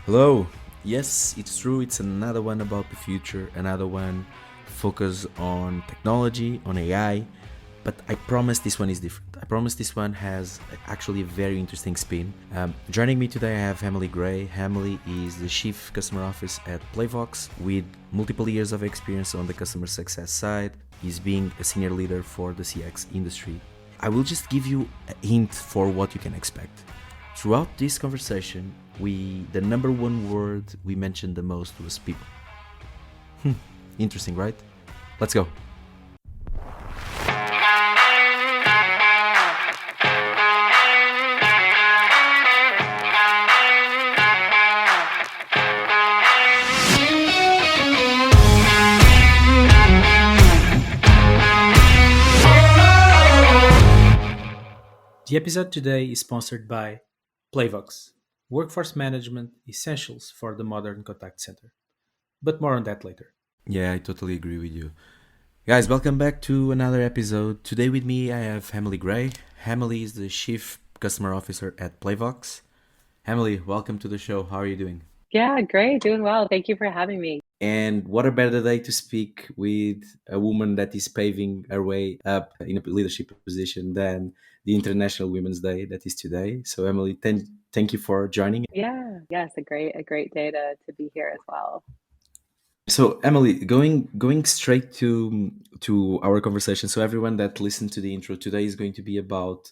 Hello. Yes, it's true. It's another one about the future, another one focus on technology, on AI. But I promise this one is different. I promise this one has actually a very interesting spin. Joining me today, I have Emily Gray. Emily is the Chief Customer Officer at Playvox with multiple years of experience on the customer success side. He's being a senior leader for the CX industry. I will just give you a hint for what you can expect. Throughout this conversation, the number one word we mentioned the most was people. Interesting, right? Let's go. The episode today is sponsored by Playvox, Workforce Management Essentials for the Modern Contact Center. But more on that later. Yeah, I totally agree with you. Guys, welcome back to another episode. Today with me, I have Emily Gray. Emily is the Chief Customer Officer at Playvox. Emily, welcome to the show. How are you doing? Yeah, great. Doing well. Thank you for having me. And what a better day to speak with a woman that is paving her way up in a leadership position than the International Women's Day that is today. So, Emily, thank you for joining. Yeah, yes, a great day to be here as well. So, Emily, going straight to our conversation. So, everyone that listened to the intro today is going to be about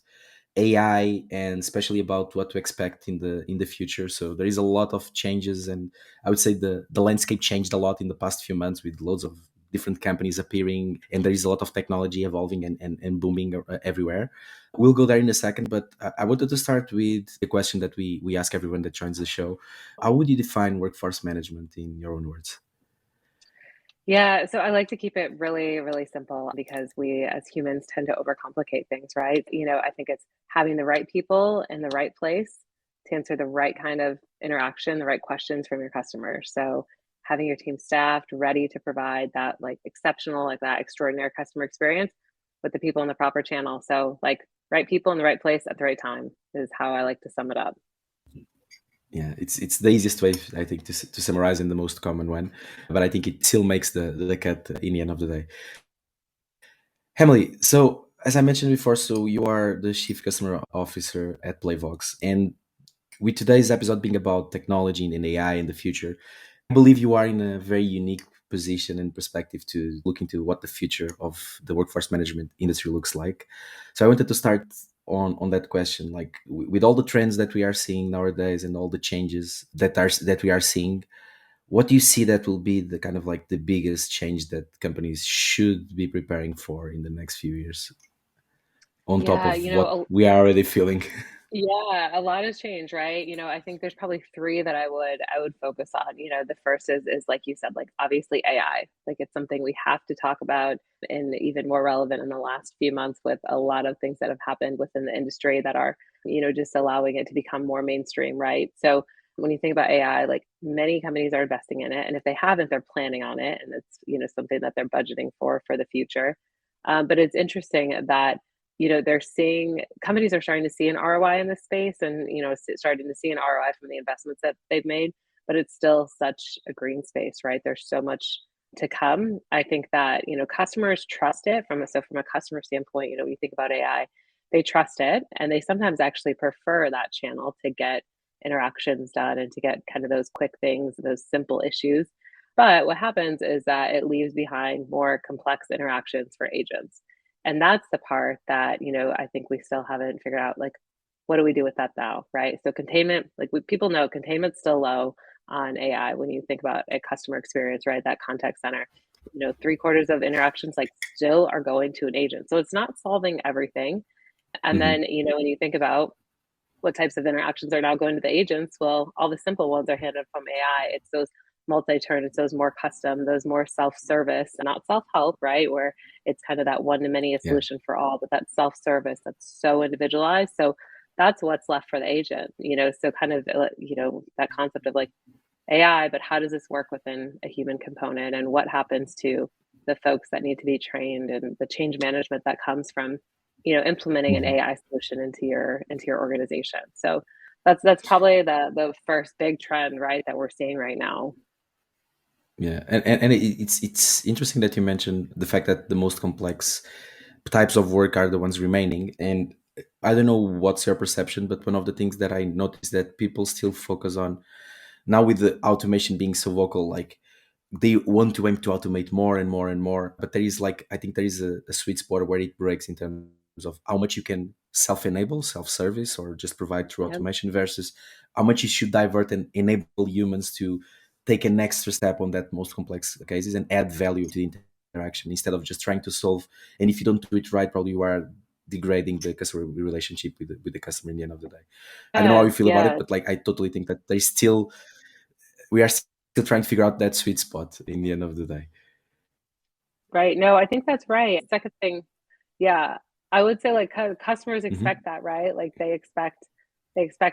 AI and especially about what to expect in the future. So there is a lot of changes, and I would say the landscape changed a lot in the past few months with loads of different companies appearing, and there is a lot of technology evolving and booming everywhere. We'll go there in a second, but I wanted to start with the question that we ask everyone that joins the show. How would you define workforce management in your own words? Yeah, so I like to keep it really, really simple because we as humans tend to overcomplicate things, right? I think it's having the right people in the right place to answer the right kind of interaction, the right questions from your customers. So having your team staffed, ready to provide that like exceptional, like that extraordinary customer experience with the people in the proper channel. So like right people in the right place at the right time is how I like to sum it up. Yeah, it's the easiest way I think to summarize and the most common one, but I think it still makes the cut in the end of the day. Emily, so as I mentioned before, so you are the Chief Customer Officer at Playvox, and with today's episode being about technology and AI in the future, I believe you are in a very unique position and perspective to look into what the future of the workforce management industry looks like. So I wanted to start on that question, like with all the trends that we are seeing nowadays and all the changes that we are seeing, what do you see that will be the kind of like the biggest change that companies should be preparing for in the next few years, on top Yeah, of what we are already feeling? yeah, a lot has changed, right? I think there's probably three that I would focus on. The first is like you said, like obviously AI. Like it's something we have to talk about and even more relevant in the last few months with a lot of things that have happened within the industry that are, just allowing it to become more mainstream, right? So when you think about AI, like many companies are investing in it, and if they haven't, they're planning on it, and it's something that they're budgeting for the future. But it's interesting that they're seeing companies are starting to see an ROI in this space and, starting to see an ROI from the investments that they've made, but it's still such a green space, right? There's so much to come. I think that, customers trust it from a customer standpoint, when you think about AI, they trust it and they sometimes actually prefer that channel to get interactions done and to get kind of those quick things, those simple issues. But what happens is that it leaves behind more complex interactions for agents, and that's the part that, I think we still haven't figured out, like, what do we do with that now, right? So containment, like people know containment's still low on AI when you think about a customer experience, right? That contact center, three quarters of interactions like still are going to an agent. So it's not solving everything. And Mhm. then, when you think about what types of interactions are now going to the agents? Well, all the simple ones are handled from AI. It's those multi-turn, it's those more custom, those more self-service, and not self-help, right? Where it's kind of that one-to-many a Yeah. solution for all, but that self-service that's so individualized. So that's what's left for the agent, So kind of, that concept of like AI, but how does this work within a human component, and what happens to the folks that need to be trained, and the change management that comes from, implementing an Mhm. AI solution into your organization. So That's probably the first big trend, right, that we're seeing right now. Yeah, and it's interesting that you mentioned the fact that the most complex types of work are the ones remaining. And I don't know what's your perception, but one of the things that I noticed that people still focus on now, with the automation being so vocal, like they want to aim to automate more and more and more. But there is, like, I think there is a sweet spot where it breaks in terms of how much you can self-enable, self-service, or just provide through Yep. automation, versus how much you should divert and enable humans to take an extra step on that most complex cases and add value to the interaction, instead of just trying to solve. And if you don't do it right, probably you are degrading the customer relationship with the customer in the end of the day. I don't know how Yeah, you feel about it, yeah. but like I totally think that there's still, we are still trying to figure out that sweet spot in the end of the day. Right. No, I think that's right. Second thing, yeah, I would say like customers Hmm. expect that, right? Like they expect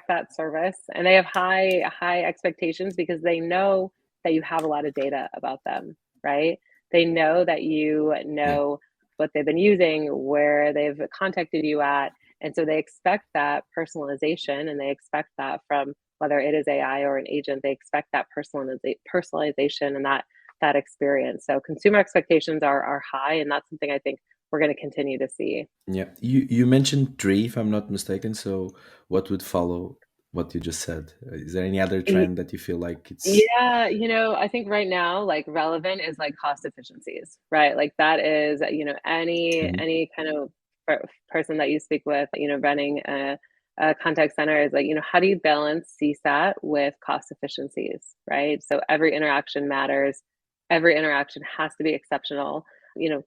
that service, and they have high expectations because they know that you have a lot of data about them, right? They know that you Yeah, know what they've been using, where they've contacted you at, and so they expect that personalization, and they expect that from whether it is AI or an agent, they expect that personalization and that experience. So consumer expectations are high, and that's something I think we're going to continue to see. yeah. You mentioned three, if I'm not mistaken. So what would follow what you just said? Is there any other Y- trend that you feel like it's? Yeah, I think right now, like relevant is like cost efficiencies, right? Like that is, Mhm. any kind of person that you speak with, running a contact center is like, how do you balance CSAT with cost efficiencies, right? So every interaction matters. Every interaction has to be exceptional.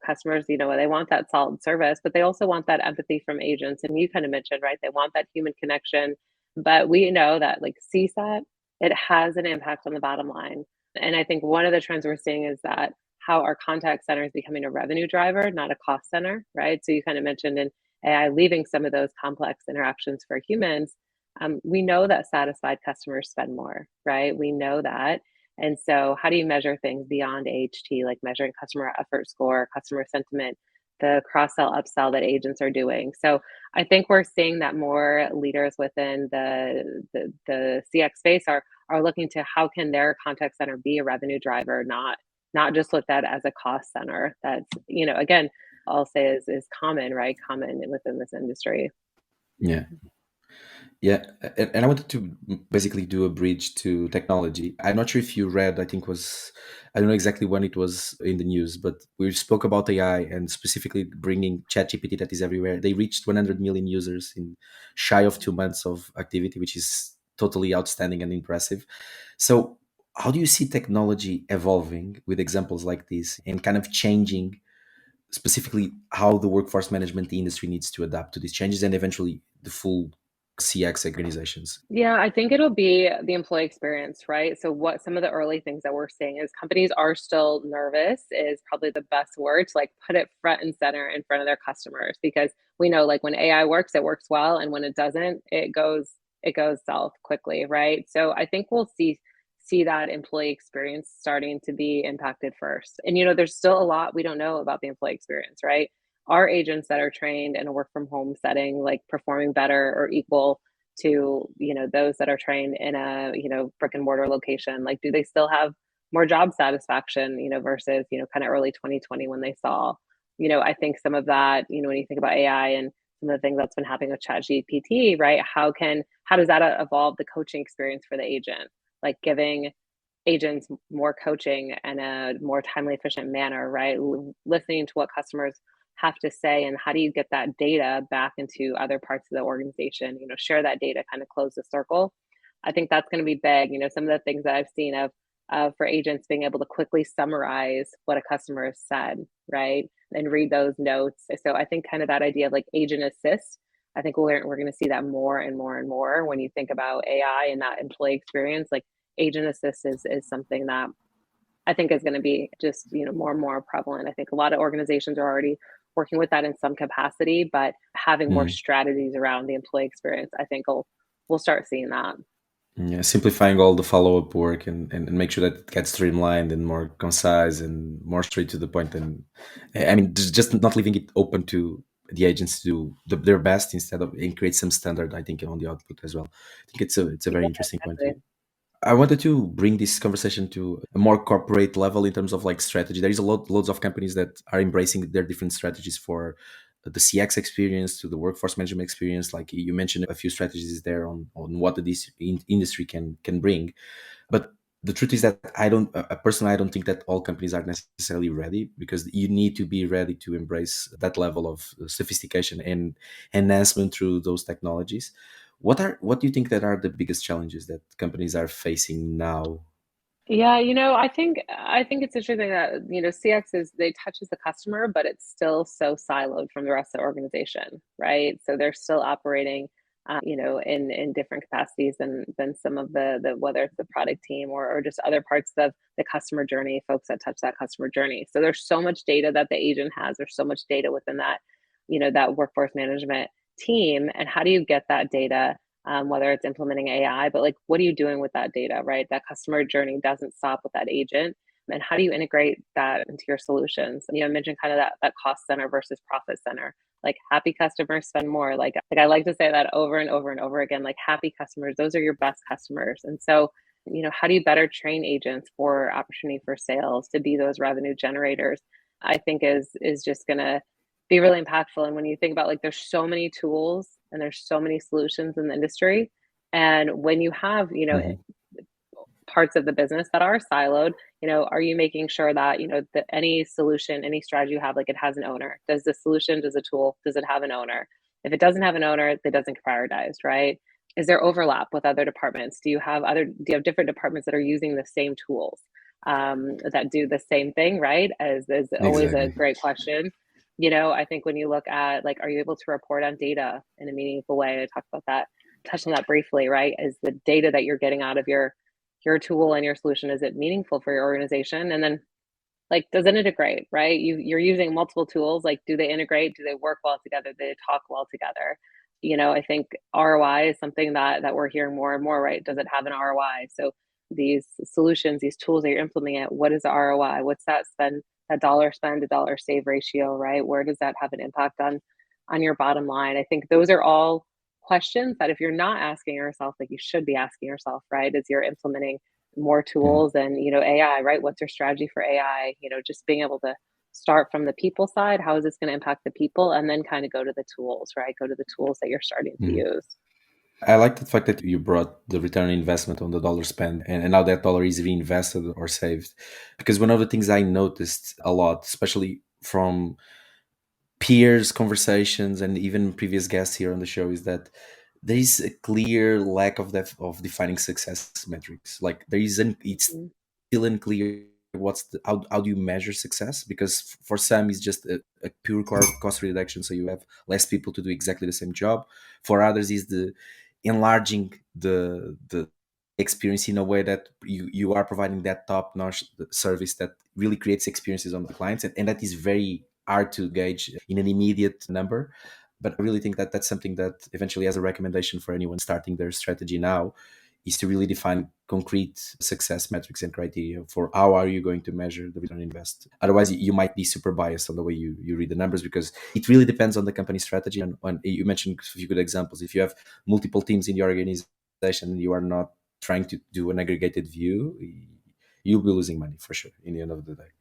Customers, they want that solid service, but they also want that empathy from agents. And you kind of mentioned, right? They want that human connection. But we know that like CSAT, it has an impact on the bottom line. And I think one of the trends we're seeing is that how our contact center is becoming a revenue driver, not a cost center, right? So you kind of mentioned in AI leaving some of those complex interactions for humans. We know that satisfied customers spend more, right? We know that. And so, how do you measure things beyond AHT, like measuring customer effort score, customer sentiment, the cross sell, upsell that agents are doing? So, I think we're seeing that more leaders within the CX space are looking to how can their contact center be a revenue driver, not just looked at as a cost center. That's again, I'll say is common, right? Common within this industry. Yeah. Yeah, and I wanted to basically do a bridge to technology. I'm not sure if you read, I think was, I don't know exactly when it was in the news, but we spoke about AI and specifically bringing ChatGPT that is everywhere. They reached 100 million users in shy of 2 months of activity, which is totally outstanding and impressive. So, how do you see technology evolving with examples like this and kind of changing specifically how the workforce management industry needs to adapt to these changes and eventually the full CX organizations? Yeah, I think it'll be the employee experience, right? So what some of the early things that we're seeing is companies are still nervous is probably the best word to like put it front and center in front of their customers because we know like when AI works, it works well, and when it doesn't, it goes south quickly, right? So I think we'll see that employee experience starting to be impacted first. And there's still a lot we don't know about the employee experience, right? Are agents that are trained in a work from home setting like performing better or equal to those that are trained in a brick and mortar location? Like do they still have more job satisfaction versus kind of early 2020 when they saw I think some of that when you think about AI and some of the things that's been happening with chat gpt, right? How does that evolve the coaching experience for the agent, like giving agents more coaching in a more timely, efficient manner, right? Listening to what customers have to say, and how do you get that data back into other parts of the organization? Share that data, kind of close the circle. I think that's going to be big. Some of the things that I've seen of for agents being able to quickly summarize what a customer has said, right, and read those notes. So I think kind of that idea of like agent assist. I think we're going to see that more and more and more when you think about AI and that employee experience. Like agent assist is something that I think is going to be just, more and more prevalent. I think a lot of organizations are already working with that in some capacity, but having more Mm. strategies around the employee experience, I think we'll start seeing that. Yeah, simplifying all the follow-up work and make sure that it gets streamlined and more concise and more straight to the point. And I mean, just not leaving it open to the agents do their best instead of and create some standard, I think, on the output as well. I think it's a very Yeah, interesting point exactly. too. I wanted to bring this conversation to a more corporate level in terms of like strategy. There is loads of companies that are embracing their different strategies for the CX experience to the workforce management experience. Like you mentioned a few strategies there on what this industry can bring. But the truth is that personally, I don't think that all companies are necessarily ready, because you need to be ready to embrace that level of sophistication and enhancement through those technologies. What do you think that are the biggest challenges that companies are facing now? Yeah, I think it's interesting that, CX is they touches the customer, but it's still so siloed from the rest of the organization, right? So they're still operating, in different capacities than some of the whether it's the product team or just other parts of the customer journey, folks that touch that customer journey. So there's so much data that the agent has. There's so much data within that, that workforce management team. And how do you get that data? Whether it's implementing AI, but like, what are you doing with that data, right? That customer journey doesn't stop with that agent. And how do you integrate that into your solutions? I mentioned kind of that cost center versus profit center. Like happy customers spend more. Like I like to say that over and over and over again. Like happy customers, those are your best customers. And so, how do you better train agents for opportunity for sales to be those revenue generators? I think is just gonna be really impactful. And when you think about like there's so many tools and there's so many solutions in the industry. And when you have, Mhm. parts of the business that are siloed, are you making sure that, that any solution, any strategy you have, like it has an owner? Does the solution, does the tool, does it have an owner? If it doesn't have an owner, it doesn't get prioritized, right? Is there overlap with other departments? Do you have different departments that are using the same tools, that do the same thing, right? As is always a Exactly. great question. I think when you look at like, are you able to report on data in a meaningful way? I talked about that, touched on that briefly, right? Is the data that you're getting out of your tool and your solution, is it meaningful for your organization? And then like, does it integrate, right? You're using multiple tools. Like, do they integrate? Do they work well together? Do they talk well together? I think ROI is something that we're hearing more and more, right? Does it have an ROI? So these solutions, these tools that you're implementing, it, what is the ROI? What's that dollar spend to dollar save ratio, right? Where does that have an impact on your bottom line? I think those are all questions that if you're not asking yourself, like you should be asking yourself, right? As you're implementing more Mhm. tools and, AI, right? What's your strategy for AI? Just being able to start from the people side. How is this going to impact the people? And then kind of go to the tools, right? Go to the tools that you're starting to Mhm. use. I like the fact that you brought the return on investment on the dollar spent, and how that dollar is reinvested or saved. Because one of the things I noticed a lot, especially from peers conversations and even previous guests here on the show, is that there is a clear lack of of defining success metrics. Like it's Mhm. still unclear how do you measure success, because for some it's just a pure cost reduction, so you have less people to do exactly the same job. For others is the enlarging the experience in a way that you are providing that top notch service that really creates experiences on the clients, and that is very hard to gauge in an immediate number. But I really think that that's something that eventually, as a recommendation for anyone starting their strategy now, is to really define concrete success metrics and criteria for how are you going to measure the return on invest. Otherwise, you might be super biased on the way you read the numbers, because it really depends on the company strategy. And you mentioned a few good examples. If you have multiple teams in your organization and you are not trying to do an aggregated view, you'll be losing money for sure in the end of the day.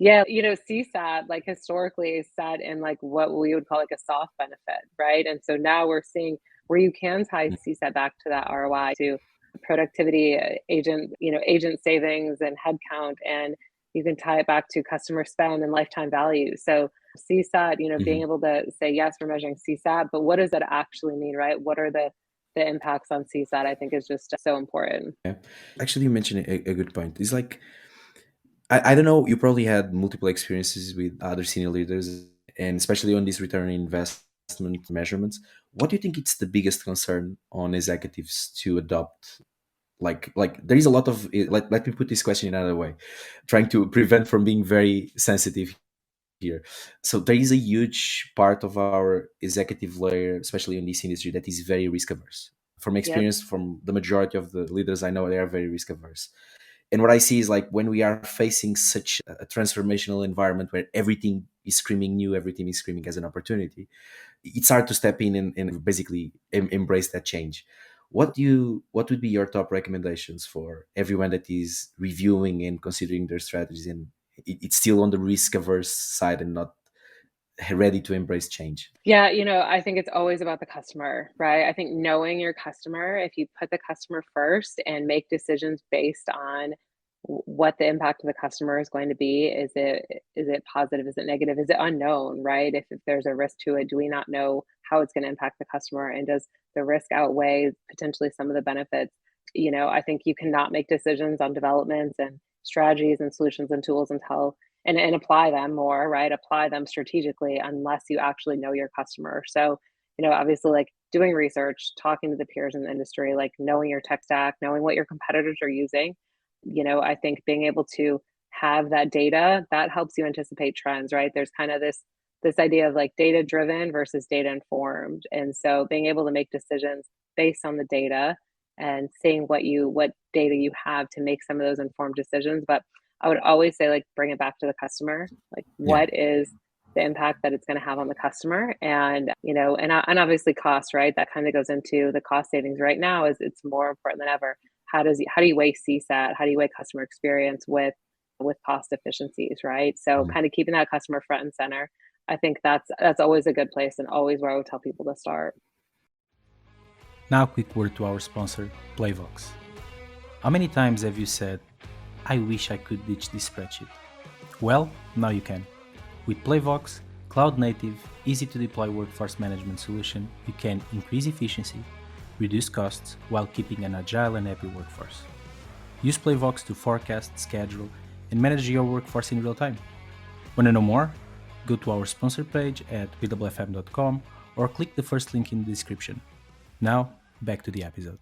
Yeah, CSAT, like historically is set in like what we would call like a soft benefit, right? And so now we're seeing where you can tie CSAT back to that ROI, to productivity, agent savings and headcount, and you can tie it back to customer spend and lifetime value. So CSAT, being Mhm. able to say, yes, we're measuring CSAT, but what does that actually mean, right? What are the impacts on CSAT? I think is just so important. Yeah. Actually, you mentioned a good point. It's like, I don't know, you probably had multiple experiences with other senior leaders, and especially on these return on investment measurements. What do you think it's the biggest concern on executives to adopt? Like there is a lot of, let me put this question in another way, trying to prevent from being very sensitive here. So there is a huge part of our executive layer, especially in this industry, that is very risk averse. From Yep. experience, from the majority of the leaders I know, they are very risk averse. And what I see is, like, when we are facing such a transformational environment where everything is screaming new, every team is screaming as an opportunity. It's hard to step in and basically embrace that change. What would be your top recommendations for everyone that is reviewing and considering their strategies, and it's still on the risk averse side and not ready to embrace change? Yeah, I think it's always about the customer, right? I think knowing your customer, if you put the customer first and make decisions based on what the impact of the customer is going to be, is it positive? Is it negative? Is it unknown, right? If there's a risk to it, do we not know how it's going to impact the customer? And does the risk outweigh potentially some of the benefits? I think you cannot make decisions on developments and strategies and solutions and tools until and apply them more, right? Apply them strategically unless you actually know your customer. So, obviously like doing research, talking to the peers in the industry, like knowing your tech stack, knowing what your competitors are using. I think being able to have that data that helps you anticipate trends, right? There's kind of this idea of like data driven versus data informed. And so being able to make decisions based on the data and seeing what data you have to make some of those informed decisions. But I would always say like bring it back to the customer. Like Yeah, what is the impact that it's going to have on the customer, and and obviously cost, right? That kind of goes into the cost savings right now. Is it's more important than ever. How do you weigh CSAT? How do you weigh customer experience with cost efficiencies, right? So yeah. kind of keeping that customer front and center. I think that's always a good place and always where I would tell people to start. Now, a quick word to our sponsor, Playvox. How many times have you said, I wish I could ditch this spreadsheet? Well, now you can. With Playvox, cloud native, easy to deploy workforce management solution, you can increase efficiency, reduce costs while keeping an agile and happy workforce. Use Playvox to forecast, schedule, and manage your workforce in real time. Want to know more? Go to our sponsor page at weWFM.com or click the first link in the description. Now, back to the episode.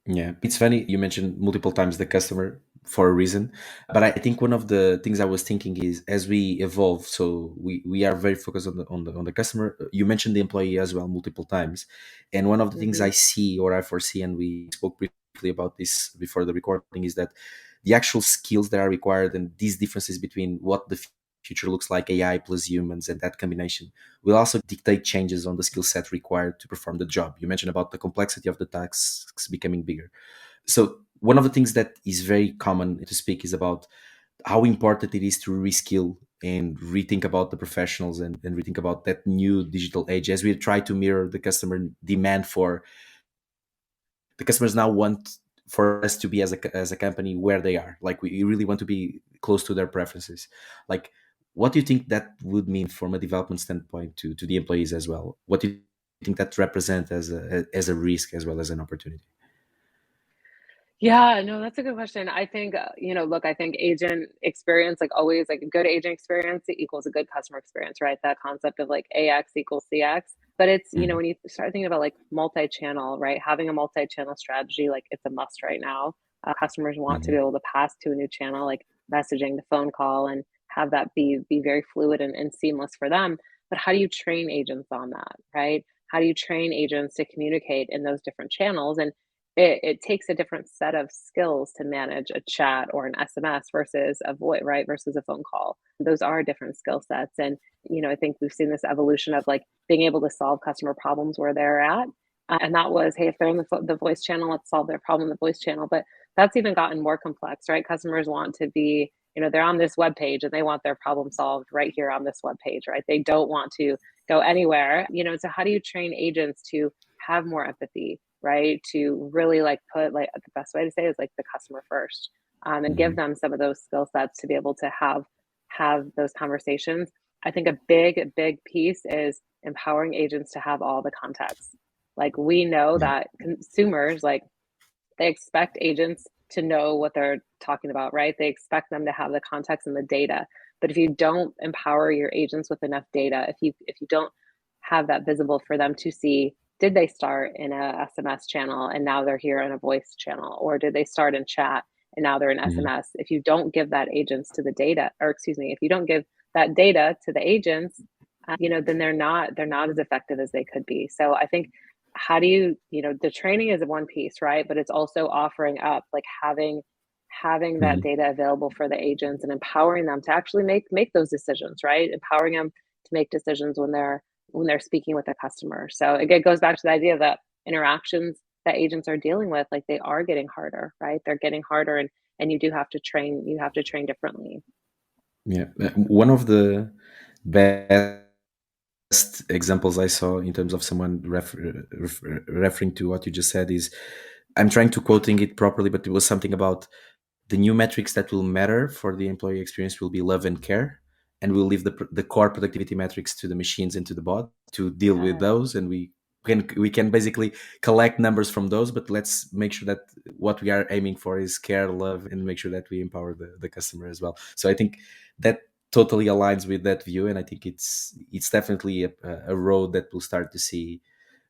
Yeah, it's funny you mentioned multiple times the customer for a reason, but I think one of the things I was thinking is as we evolve, so we are very focused on the customer. You mentioned the employee as well multiple times, and one of the things Hmm. I see or I foresee, and we spoke briefly about this before the recording, is that the actual skills that are required and these differences between what the future looks like, AI plus humans, and that combination will also dictate changes on the skill set required to perform the job. You mentioned about the complexity of the tasks becoming bigger. So one of the things that is very common to speak is about how important it is to reskill and rethink about the professionals and rethink about that new digital age as we try to mirror the customer demand for the customers now want for us to be as a company where they are, like we really want to be close to their preferences. Like what do you think that would mean from a development standpoint to the employees as well? What do you think that represent as a risk as well as an opportunity? Yeah, no, that's a good question. I think, look, I think agent experience, like always, like a good agent experience equals a good customer experience, right? That concept of like AX equals CX. But it's, Mhm. when you start thinking about like multi-channel, right? Having a multi-channel strategy, like it's a must right now. Customers want to be Mhm. able to pass to a new channel, like messaging, the phone call, and have that be very fluid and seamless for them. But how do you train agents on that, right? How do you train agents to communicate in those different channels? And it takes a different set of skills to manage a chat or an SMS versus a voice, right? Versus a phone call. Those are different skill sets. And, I think we've seen this evolution of like being able to solve customer problems where they're at. And that was, hey, if they're in the voice channel, let's solve their problem in the voice channel. But that's even gotten more complex, right? Customers want to be, they're on this web page and they want their problem solved right here on this web page, right? They don't want to go anywhere, so how do you train agents to have more empathy, right? To really like put like the best way to say is like the customer first, and give Mhm. them some of those skill sets to be able to have those conversations. I think a big piece is empowering agents to have all the context. Like we know Yeah. that consumers like they expect agents to know what they're talking about, right? They expect them to have the context and the data. But if you don't empower your agents with enough data, if you don't have that visible for them to see, did they start in a SMS channel and now they're here in a voice channel, or did they start in chat and now they're in Mhm. SMS? If you don't give that agents to the data, or excuse me, if you don't give that data to the agents, then they're not as effective as they could be. So I think how do you, the training is one piece, right? But it's also offering up like having that Mhm. data available for the agents and empowering them to actually make those decisions, right? Empowering them to make decisions when they're speaking with a customer. So again, it goes back to the idea that interactions that agents are dealing with, like they are getting harder, right? They're getting harder, and you have to train differently. Yeah. One of the best examples I saw in terms of someone referring to what you just said is, I'm trying to quoting it properly, but it was something about the new metrics that will matter for the employee experience will be love and care, and we'll leave the core productivity metrics to the machines and to the bot to deal with Yeah. those, and we can basically collect numbers from those, but let's make sure that what we are aiming for is care, love, and make sure that we empower the customer as well. So I think that totally aligns with that view, and I think it's definitely a road that we'll start to see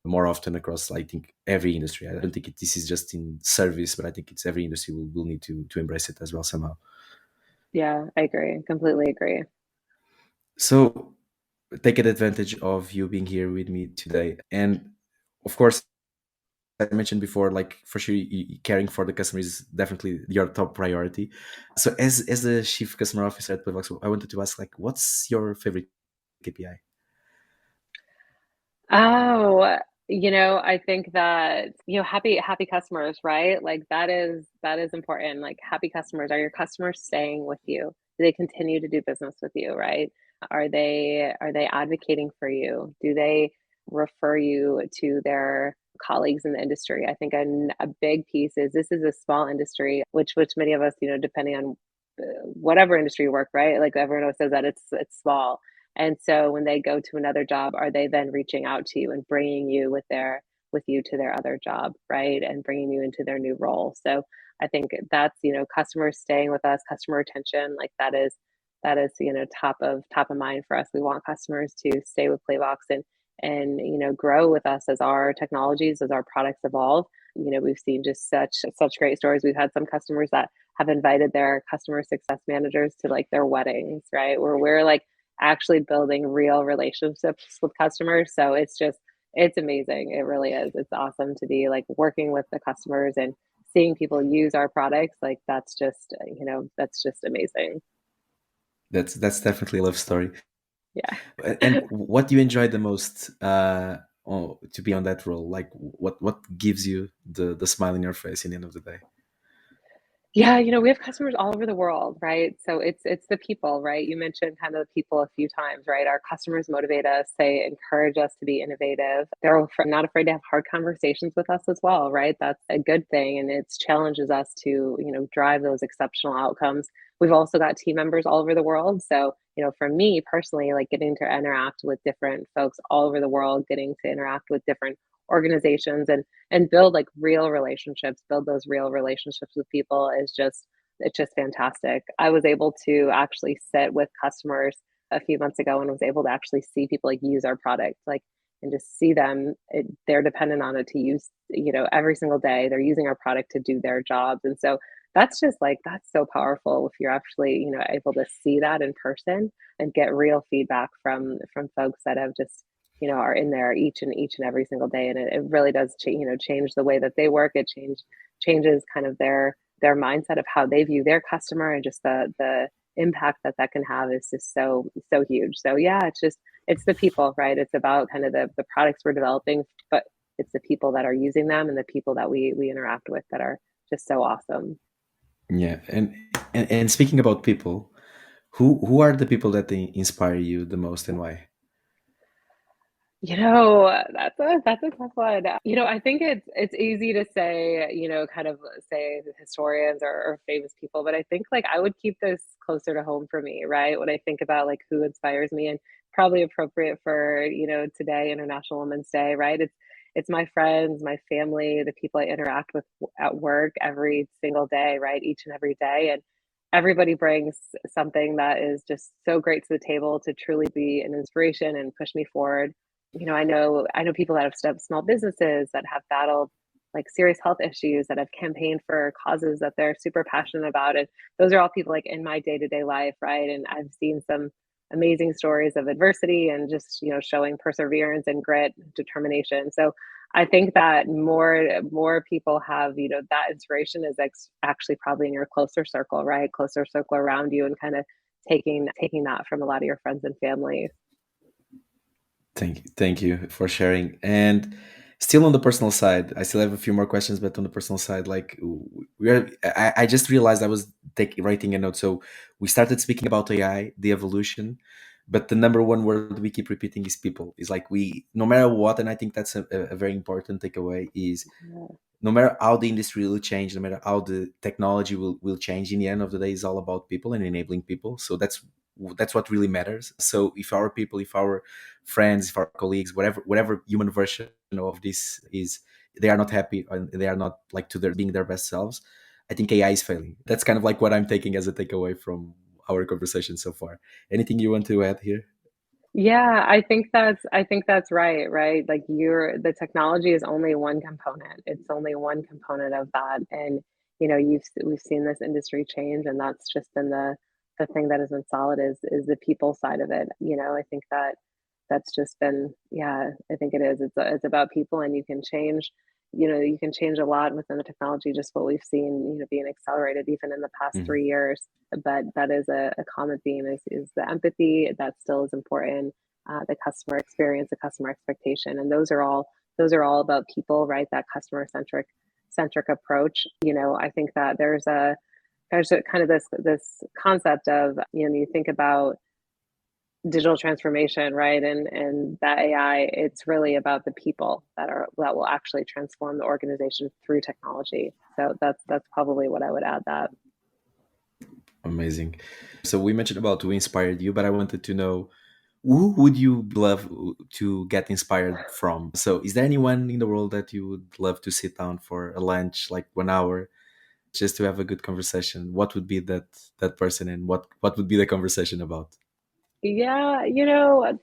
more often across, I think, every industry. I don't think this is just in service, but I think it's every industry will need to embrace it as well somehow. Yeah, I agree. Completely agree. So taking advantage of you being here with me today, and of course, I mentioned before, like for sure, caring for the customer is definitely your top priority. So as the chief customer officer at Playvox, I wanted to ask, like, what's your favorite KPI? Oh, I think that, happy customers, right? Like that is important. Like happy customers, are your customers staying with you? Do they continue to do business with you, right? Are they advocating for you? Do they refer you to their colleagues in the industry? I think a big piece is this is a small industry, which many of us, depending on whatever industry you work, right? Like everyone always says that it's small, and so when they go to another job, are they then reaching out to you and bringing you with you to their other job, right? And bringing you into their new role. So I think that's, customers staying with us, customer retention, like that is, top of mind for us. We want customers to stay with Playvox and grow with us as our technologies, as our products evolve. We've seen just such great stories. We've had some customers that have invited their customer success managers to like their weddings, right? Where we're like actually building real relationships with customers. So it's amazing. It really is. It's awesome to be like working with the customers and seeing people use our products. Like that's just amazing. That's definitely a love story. Yeah. And what do you enjoy the most to be on that role? Like, what gives you the smile in your face in the end of the day? Yeah, we have customers all over the world, right? So it's the people, right? You mentioned kind of the people a few times, right? Our customers motivate us, they encourage us to be innovative. They're not afraid to have hard conversations with us as well, right? That's a good thing, and it challenges us to, drive those exceptional outcomes. We've also got team members all over the world. So, for me personally, like getting to interact with different folks all over the world, getting to interact with different organizations and build like real relationships, build those real relationships with people is just it's just fantastic. I was able to actually sit with customers a few months ago and was able to actually see people like use our product, like and just see them. They're dependent on it to use, every single day. They're using our product to do their jobs, and so that's just like that's so powerful if you're actually able to see that in person and get real feedback from folks that have just are in there each and every single day. And it really does change the way that they work. It changes kind of their mindset of how they view their customer, and just the impact that that can have is just so huge. So yeah, it's the people, right? It's about kind of the products we're developing, but it's the people that are using them and the people that we interact with that are just so awesome. Yeah, and speaking about people, who are the people that they inspire you the most and why? That's a tough one. I think it's easy to say, kind of say the historians or famous people, but I think like I would keep this closer to home for me, right? When I think about like who inspires me, and probably appropriate for, today, International Women's Day, right? It's my friends, my family, the people I interact with at work every single day, right? Each and every day. And everybody brings something that is just so great to the table to truly be an inspiration and push me forward. I know people that have set up small businesses that have battled like serious health issues, that have campaigned for causes that they're super passionate about. And those are all people like in my day-to-day life, right? And I've seen some amazing stories of adversity and just, showing perseverance and grit, determination. So I think that more people have, that inspiration is actually probably in your closer circle, right? Closer circle around you, and kind of taking that from a lot of your friends and family. Thank you for sharing. And still on the personal side, I still have a few more questions, but on the personal side, like I just realized I was writing a note. So we started speaking about AI, the evolution, but the number one word we keep repeating is people. Is like no matter what, and I think that's a very important takeaway. Is Yeah. no matter how the industry will change, no matter how the technology will change, in the end of the day, it's all about people and enabling people. So that's what really matters. So if our people, if our friends, if our colleagues, whatever human version of this is, they are not happy and they are not like to their being their best selves, I think AI is failing. That's kind of like what I'm taking as a takeaway from our conversation so far. Anything you want to add here? Yeah, I think that's right, right? Like the technology is only one component. It's only one component of that. And we've seen this industry change, and that's just been the thing that has been solid is the people side of it. I think that's just been, yeah, I think it is. It's about people, and you can change a lot within the technology, just what we've seen, being accelerated even in the past Mhm. 3 years. But that is a common theme is the empathy that still is important, the customer experience, the customer expectation, and those are all about people, right? That customer centric approach. I think that there's a kind of this concept of, you think about digital transformation, right? And that AI, it's really about the people that will actually transform the organization through technology. So that's probably what I would add that. Amazing. So we mentioned about who inspired you, but I wanted to know, who would you love to get inspired from? So is there anyone in the world that you would love to sit down for a lunch, like 1 hour, just to have a good conversation? What would be that person, and what would be the conversation about? Yeah,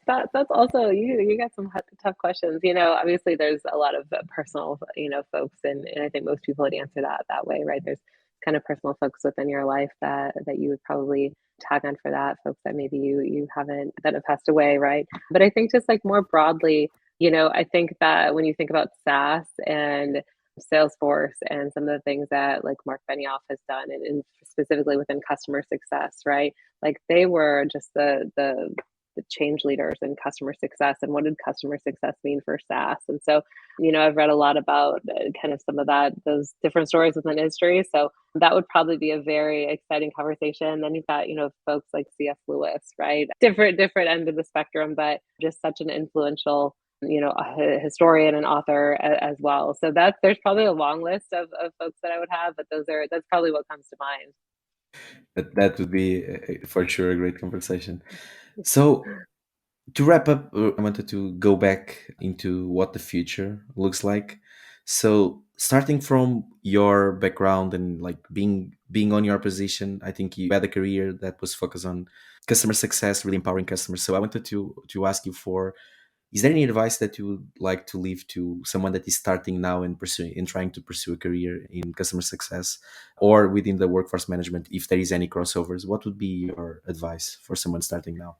that's also, you got some tough questions. Obviously there's a lot of personal, folks, and I think most people would answer that way, right? There's kind of personal folks within your life that you would probably tag on for that, folks that maybe you haven't, that have passed away, right? But I think just like more broadly, I think that when you think about SaaS and Salesforce and some of the things that like Mark Benioff has done, and specifically within customer success, right? Like they were just the change leaders in customer success, and what did customer success mean for SaaS? And so, I've read a lot about kind of some of those different stories within industry. So that would probably be a very exciting conversation. Then you've got, folks like C.S. Lewis, right? Different end of the spectrum, but just such an influential, a historian and author as well. So there's probably a long list of folks that I would have, but that's probably what comes to mind. That would be for sure a great conversation. So to wrap up, I wanted to go back into what the future looks like. So starting from your background and like being on your position, I think you had a career that was focused on customer success, really empowering customers. So I wanted to ask you for, is there any advice that you would like to leave to someone that is starting now and pursuing and trying to pursue a career in customer success or within the workforce management? If there is any crossovers, what would be your advice for someone starting now?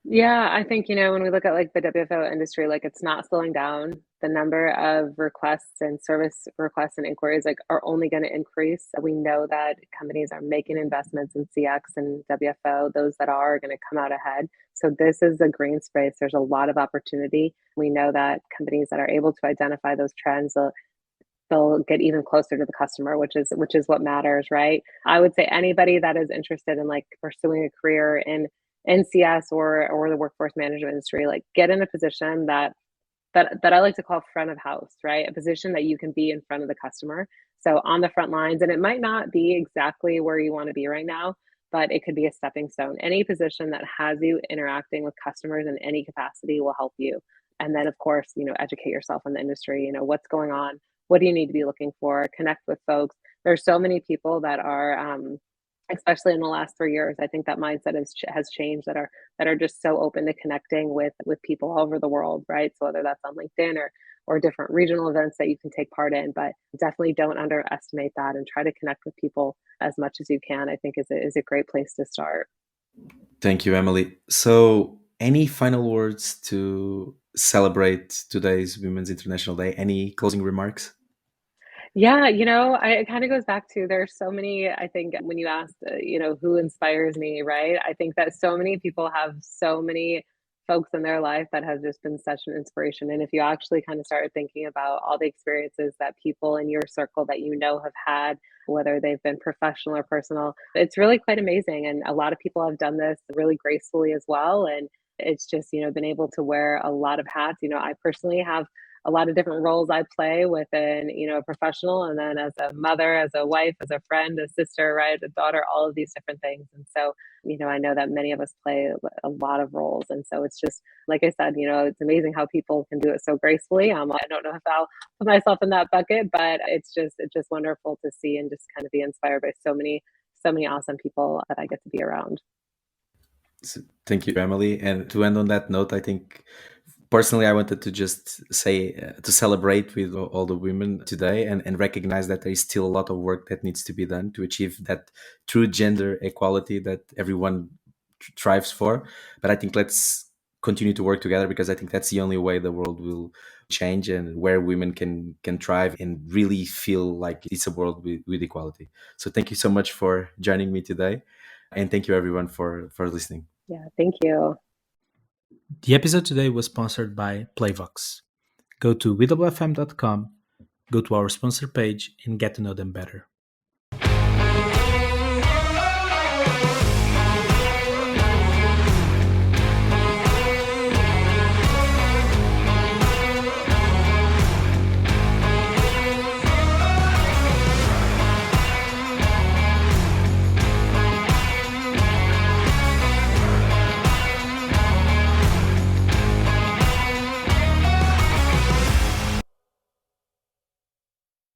Yeah, I think, when we look at like the WFO industry, like it's not slowing down. The number of requests and service requests and inquiries like are only going to increase. We know that companies are making investments in CX and WFO. Those that are going to come out ahead. So this is a green space. There's a lot of opportunity. We know that companies that are able to identify those trends, they'll get even closer to the customer, which is what matters, right? I would say anybody that is interested in like pursuing a career in NCS or the workforce management industry, like get in a position that I like to call front of house, right? A position that you can be in front of the customer. So on the front lines, and it might not be exactly where you want to be right now, but it could be a stepping stone. Any position that has you interacting with customers in any capacity will help you. And then of course, educate yourself in the industry, what's going on, what do you need to be looking for, connect with folks. There's so many people that are especially in the last 3 years, I think that mindset has changed, that are just so open to connecting with people all over the world, right? So whether that's on LinkedIn or different regional events that you can take part in, but definitely don't underestimate that and try to connect with people as much as you can. I think is a great place to start. Thank you, Emily. So, any final words to celebrate today's Women's International Day? Any closing remarks? Yeah, it kind of goes back to there's so many, I think, when you asked, who inspires me, right? I think that so many people have so many folks in their life that have just been such an inspiration. And if you actually kind of start thinking about all the experiences that people in your circle that have had, whether they've been professional or personal, it's really quite amazing. And a lot of people have done this really gracefully as well. And it's just, been able to wear a lot of hats. I personally have a lot of different roles I play within, a professional, and then as a mother, as a wife, as a friend, a sister, right, a daughter, all of these different things. And so, I know that many of us play a lot of roles, and so it's just like I said, it's amazing how people can do it so gracefully. I don't know if I'll put myself in that bucket, but it's just wonderful to see and just kind of be inspired by so many awesome people that I get to be around. So, thank you, Emily. And to end on that note, I think personally, I wanted to just say to celebrate with all the women today, and recognize that there is still a lot of work that needs to be done to achieve that true gender equality that everyone strives for. But I think let's continue to work together, because I think that's the only way the world will change, and where women can thrive and really feel like it's a world with equality. So thank you so much for joining me today, and thank you everyone for listening. Yeah, thank you. The episode today was sponsored by Playvox. Go to weWFM.com, go to our sponsor page, and get to know them better.